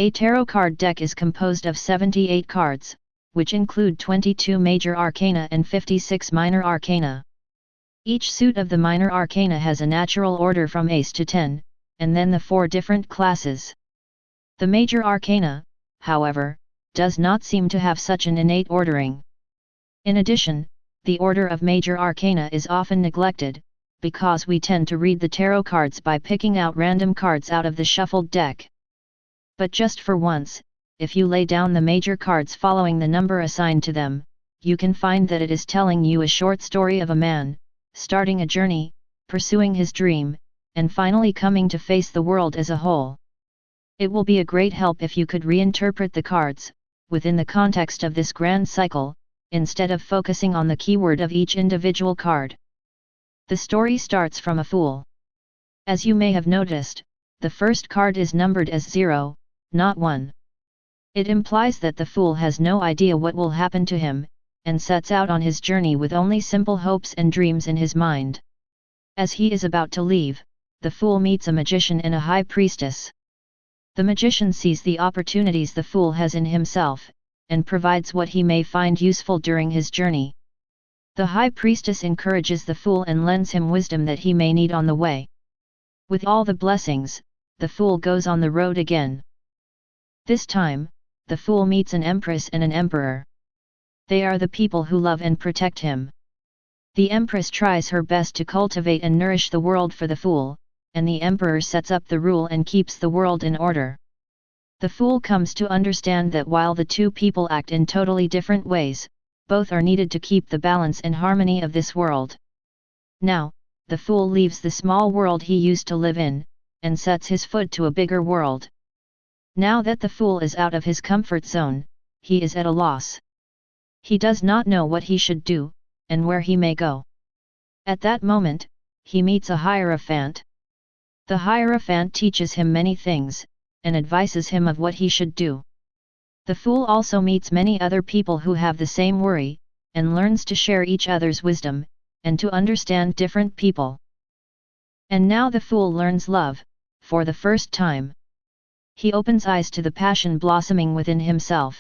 A tarot card deck is composed of 78 cards, which include 22 major arcana and 56 minor arcana. Each suit of the minor arcana has a natural order from Ace to 10, and then the 4 different classes. The major arcana, however, does not seem to have such an innate ordering. In addition, the order of major arcana is often neglected, because we tend to read the tarot cards by picking out random cards out of the shuffled deck. But just for once, if you lay down the major cards following the number assigned to them, you can find that it is telling you a short story of a man, starting a journey, pursuing his dream, and finally coming to face the world as a whole. It will be a great help if you could reinterpret the cards, within the context of this grand cycle, instead of focusing on the keyword of each individual card. The story starts from a fool. As you may have noticed, the first card is numbered as 0, not 1. It implies that the fool has no idea what will happen to him, and sets out on his journey with only simple hopes and dreams in his mind. As he is about to leave, the fool meets a magician and a high priestess. The magician sees the opportunities the fool has in himself, and provides what he may find useful during his journey. The high priestess encourages the fool and lends him wisdom that he may need on the way. With all the blessings, the fool goes on the road again. This time, the fool meets an empress and an emperor. They are the people who love and protect him. The empress tries her best to cultivate and nourish the world for the fool, and the emperor sets up the rule and keeps the world in order. The fool comes to understand that while the two people act in totally different ways, both are needed to keep the balance and harmony of this world. Now, the fool leaves the small world he used to live in, and sets his foot to a bigger world. Now that the fool is out of his comfort zone, he is at a loss. He does not know what he should do, and where he may go. At that moment, he meets a Hierophant. The Hierophant teaches him many things, and advises him of what he should do. The fool also meets many other people who have the same worry, and learns to share each other's wisdom, and to understand different people. And now the fool learns love, for the first time. He opens eyes to the passion blossoming within himself.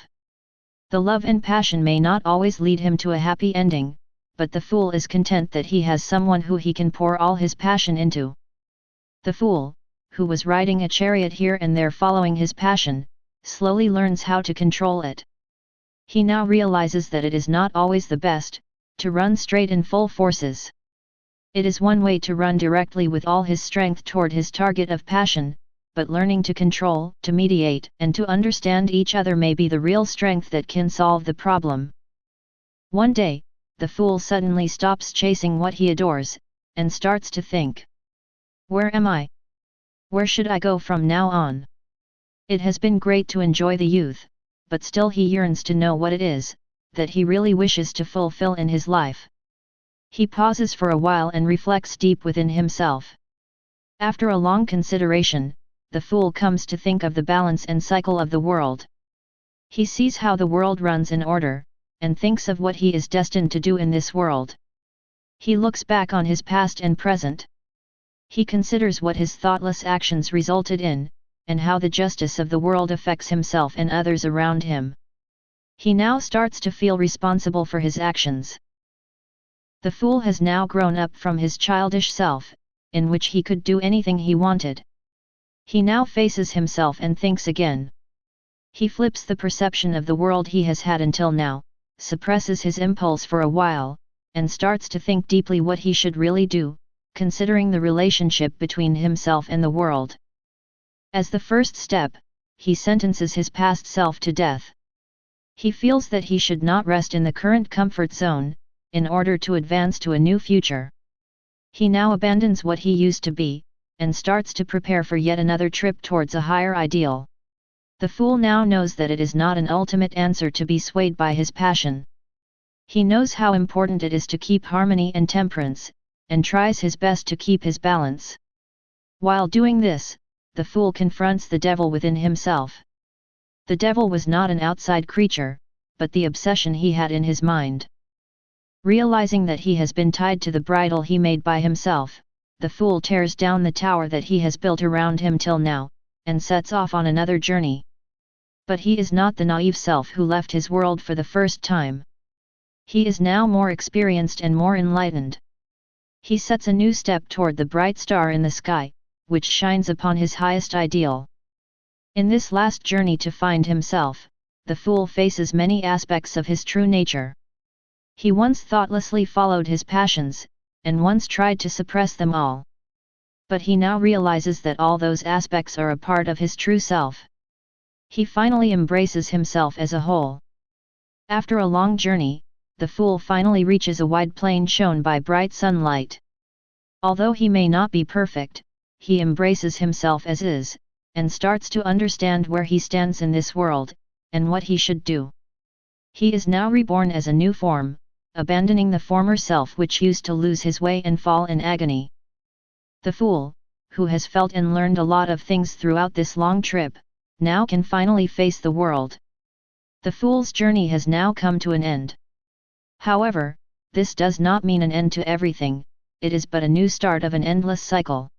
The love and passion may not always lead him to a happy ending, but the fool is content that he has someone who he can pour all his passion into. The fool, who was riding a chariot here and there following his passion, slowly learns how to control it. He now realizes that it is not always the best, to run straight in full forces. It is one way to run directly with all his strength toward his target of passion, but learning to control, to mediate, and to understand each other may be the real strength that can solve the problem. One day, the fool suddenly stops chasing what he adores, and starts to think. Where am I? Where should I go from now on? It has been great to enjoy the youth, but still he yearns to know what it is that he really wishes to fulfill in his life. He pauses for a while and reflects deep within himself. After a long consideration, the fool comes to think of the balance and cycle of the world. He sees how the world runs in order, and thinks of what he is destined to do in this world. He looks back on his past and present. He considers what his thoughtless actions resulted in, and how the justice of the world affects himself and others around him. He now starts to feel responsible for his actions. The fool has now grown up from his childish self, in which he could do anything he wanted. He now faces himself and thinks again. He flips the perception of the world he has had until now, suppresses his impulse for a while, and starts to think deeply what he should really do, considering the relationship between himself and the world. As the first step, he sentences his past self to death. He feels that he should not rest in the current comfort zone, in order to advance to a new future. He now abandons what he used to be, and starts to prepare for yet another trip towards a higher ideal. The fool now knows that it is not an ultimate answer to be swayed by his passion. He knows how important it is to keep harmony and temperance, and tries his best to keep his balance. While doing this, the fool confronts the devil within himself. The devil was not an outside creature, but the obsession he had in his mind. Realizing that he has been tied to the bridle he made by himself, the fool tears down the tower that he has built around him till now, and sets off on another journey. But he is not the naive self who left his world for the first time. He is now more experienced and more enlightened. He sets a new step toward the bright star in the sky, which shines upon his highest ideal. In this last journey to find himself, the fool faces many aspects of his true nature. He once thoughtlessly followed his passions, and once tried to suppress them all. But he now realizes that all those aspects are a part of his true self. He finally embraces himself as a whole. After a long journey, the fool finally reaches a wide plain shone by bright sunlight. Although he may not be perfect, he embraces himself as is, and starts to understand where he stands in this world, and what he should do. He is now reborn as a new form, abandoning the former self which used to lose his way and fall in agony. The fool, who has felt and learned a lot of things throughout this long trip, now can finally face the world. The fool's journey has now come to an end. However, this does not mean an end to everything, it is but a new start of an endless cycle.